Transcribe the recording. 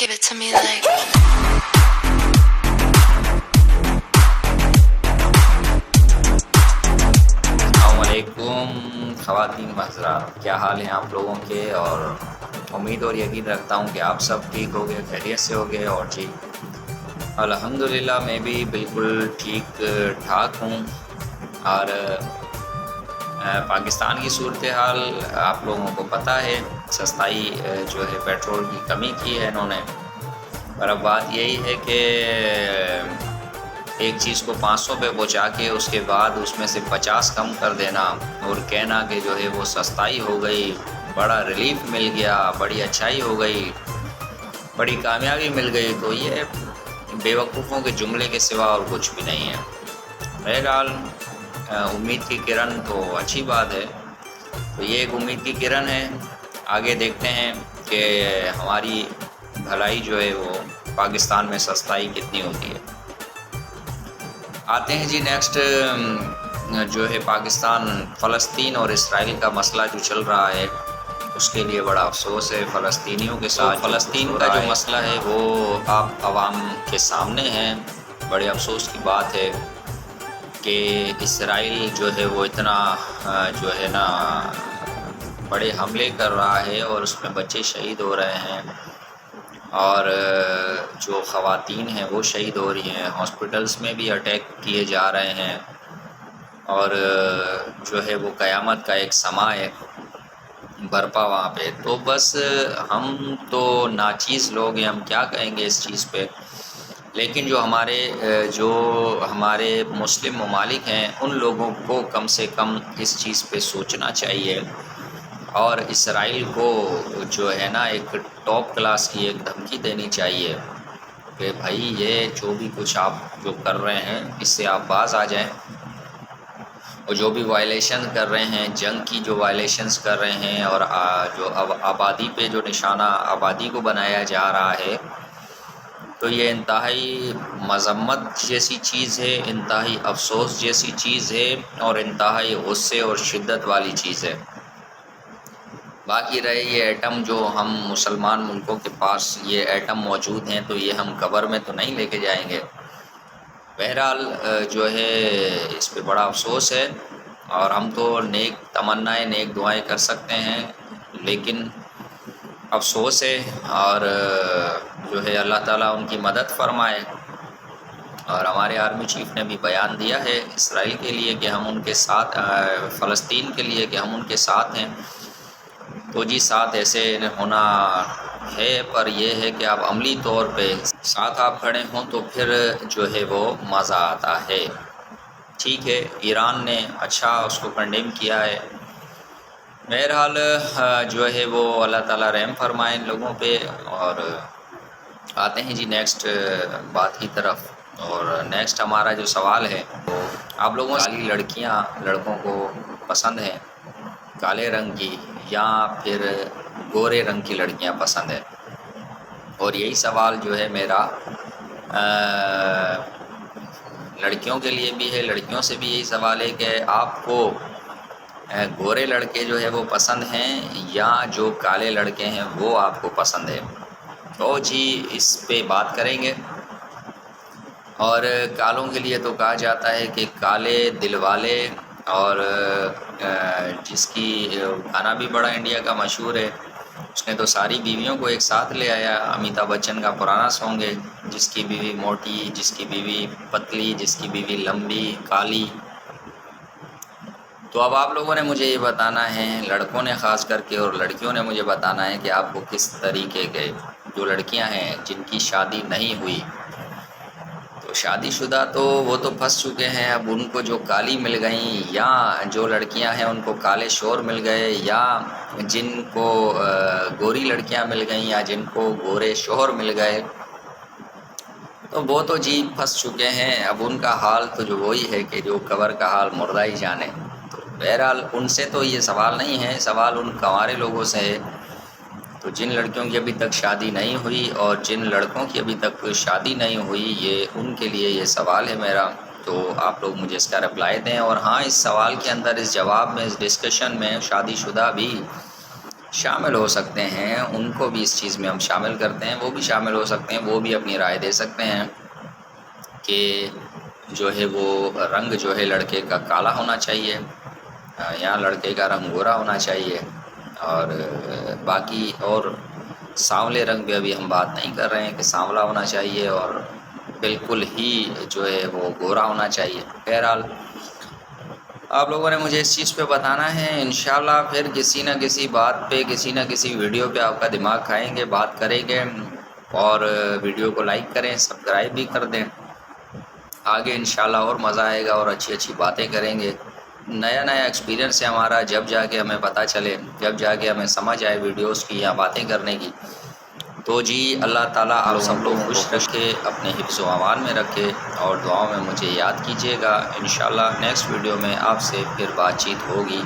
Give it to me like. السلام خواتین حضرات، کیا حال ہیں آپ لوگوں کے؟ اور امید اور یقین رکھتا ہوں کہ آپ سب ٹھیک ہوگے، خیریت سے ہوگے۔ اور جی الحمدللہ میں بھی بالکل ٹھیک ٹھاک ہوں۔ اور پاکستان کی صورتحال آپ لوگوں کو پتہ ہے، سستائی جو ہے پیٹرول کی کمی کی ہے انہوں نے۔ پر اب بات یہی ہے کہ ایک چیز کو 500 پہ پہنچا کے اس کے بعد اس میں سے 50 کم کر دینا اور کہنا کہ جو ہے وہ سستائی ہو گئی، بڑا ریلیف مل گیا، بڑی اچھائی ہو گئی، بڑی کامیابی مل گئی، تو یہ بے وقوفوں کے جملے کے سوا اور کچھ بھی نہیں ہے۔ بہرحال امید کی کرن تو اچھی بات ہے، تو یہ ایک امید کی کرن ہے۔ آگے دیکھتے ہیں کہ ہماری بھلائی جو ہے وہ پاکستان میں سستائی کتنی ہوتی ہے۔ آتے ہیں جی نیکسٹ جو ہے پاکستان فلسطین اور اسرائیل کا مسئلہ جو چل رہا ہے، اس کے لیے بڑا افسوس ہے فلسطینیوں کے ساتھ۔ فلسطین کا جو مسئلہ ہے وہ آپ عوام کے سامنے ہے۔ بڑے افسوس کی بات ہے کہ اسرائیل جو ہے وہ اتنا جو ہے نا بڑے حملے کر رہا ہے اور اس میں بچے شہید ہو رہے ہیں، اور جو خواتین ہیں وہ شہید ہو رہی ہیں، ہاسپٹلس میں بھی اٹیک کیے جا رہے ہیں، اور جو ہے وہ قیامت کا ایک سماں ہے برپا وہاں پہ۔ تو بس ہم تو ناچیز لوگ ہیں، ہم کیا کہیں گے اس چیز پہ، لیکن جو ہمارے مسلم ممالک ہیں ان لوگوں کو کم سے کم اس چیز پہ سوچنا چاہیے، اور اسرائیل کو جو ہے نا ایک ٹاپ کلاس کی ایک دھمکی دینی چاہیے کہ بھائی یہ جو بھی کچھ آپ جو کر رہے ہیں اس سے آپ باز آ جائیں، اور جو بھی وائلیشن کر رہے ہیں، جنگ کی جو وائلیشنز کر رہے ہیں، اور جو آبادی پہ جو نشانہ آبادی کو بنایا جا رہا ہے، تو یہ انتہائی مذمت جیسی چیز ہے، انتہائی افسوس جیسی چیز ہے، اور انتہائی غصے اور شدت والی چیز ہے۔ باقی رہے یہ ایٹم، جو ہم مسلمان ملکوں کے پاس یہ ایٹم موجود ہیں، تو یہ ہم قبر میں تو نہیں لے کے جائیں گے۔ بہرحال جو ہے اس پہ بڑا افسوس ہے، اور ہم تو نیک تمنائیں نیک دعائیں کر سکتے ہیں، لیکن افسوس ہے، اور جو ہے اللہ تعالیٰ ان کی مدد فرمائے۔ اور ہمارے آرمی چیف نے بھی بیان دیا ہے اسرائیل کے لیے کہ ہم ان کے ساتھ، فلسطین کے لیے کہ ہم ان کے ساتھ ہیں۔ تو جی ساتھ ایسے ہونا ہے، پر یہ ہے کہ آپ عملی طور پہ ساتھ آپ کھڑے ہوں تو پھر جو ہے وہ مزہ آتا ہے۔ ٹھیک ہے، ایران نے اچھا اس کو کنڈیم کیا ہے۔ بہرحال جو ہے وہ اللہ تعالیٰ رحم فرمائے ان لوگوں پہ۔ اور آتے ہیں جی نیکسٹ بات کی طرف، اور نیکسٹ ہمارا جو سوال ہے، آپ لوگوں سے لڑکیاں لڑکوں کو پسند ہیں کالے رنگ کی یا پھر گورے رنگ کی لڑکیاں پسند ہیں؟ اور یہی سوال جو ہے میرا لڑکیوں کے لیے بھی ہے، لڑکیوں سے بھی یہی سوال ہے کہ آپ کو گورے لڑکے جو ہے وہ پسند ہیں یا جو کالے لڑکے ہیں وہ آپ کو پسند ہے؟ تو جی اس پہ بات کریں گے۔ اور کالوں کے لیے تو کہا جاتا ہے کہ کالے دل والے، اور جس کی گانا بھی بڑا انڈیا کا مشہور ہے، اس نے تو ساری بیویوں کو ایک ساتھ لے آیا، امیتابھ بچن کا پرانا سانگ ہے، جس کی بیوی موٹی، جس کی بیوی پتلی، جس کی بیوی لمبی کالی۔ تو اب آپ لوگوں نے مجھے یہ بتانا ہے، لڑکوں نے خاص کر کے اور لڑکیوں نے مجھے بتانا ہے کہ آپ کو کس طریقے کے، جو لڑکیاں ہیں جن کی شادی نہیں ہوئی، تو شادی شدہ تو وہ تو پھنس چکے ہیں، اب ان کو جو کالی مل گئیں، یا جو لڑکیاں ہیں ان کو کالے شور مل گئے، یا جن کو گوری لڑکیاں مل گئیں یا جن کو گورے شوہر مل گئے، تو وہ تو جی پھنس چکے ہیں۔ اب ان کا حال تو جو وہی ہے کہ جو قبر کا حال مردہ ہی جانے۔ تو بہرحال ان سے تو یہ سوال نہیں ہے، سوال ان کنوارے لوگوں سے ہے۔ تو جن لڑکیوں کی ابھی تک شادی نہیں ہوئی اور جن لڑکوں کی ابھی تک شادی نہیں ہوئی، یہ ان کے لیے یہ سوال ہے میرا۔ تو آپ لوگ مجھے اس کا رپلائی دیں، اور ہاں اس سوال کے اندر، اس جواب میں، اس ڈسکشن میں شادی شدہ بھی شامل ہو سکتے ہیں، ان کو بھی اس چیز میں ہم شامل کرتے ہیں، وہ بھی شامل ہو سکتے ہیں، وہ بھی اپنی رائے دے سکتے ہیں کہ جو ہے وہ رنگ جو ہے لڑکے کا کالا ہونا چاہیے یا لڑکے کا رنگ گورا ہونا چاہیے، اور باقی اور سانولے رنگ بھی ابھی ہم بات نہیں کر رہے ہیں کہ سانولا ہونا چاہیے اور بالکل ہی جو ہے وہ گورا ہونا چاہیے۔ بہرحال آپ لوگوں نے مجھے اس چیز پہ بتانا ہے، انشاءاللہ پھر کسی نہ کسی بات پہ، کسی نہ کسی ویڈیو پہ آپ کا دماغ کھائیں گے، بات کریں گے، اور ویڈیو کو لائک کریں، سبسکرائب بھی کر دیں۔ آگے انشاءاللہ اور مزہ آئے گا اور اچھی اچھی باتیں کریں گے۔ نیا نیا ایکسپیرینس ہے ہمارا، جب جا کے ہمیں پتہ چلے، جب جا کے ہمیں سمجھ آئے ویڈیوز کی یا باتیں کرنے کی۔ تو جی اللہ تعالیٰ آپ سب لوگ خوش رکھے، اپنے حفظ و امان میں رکھے، اور دعاؤں میں مجھے یاد کیجیے گا۔ انشاءاللہ نیکسٹ ویڈیو میں آپ سے پھر بات چیت ہوگی۔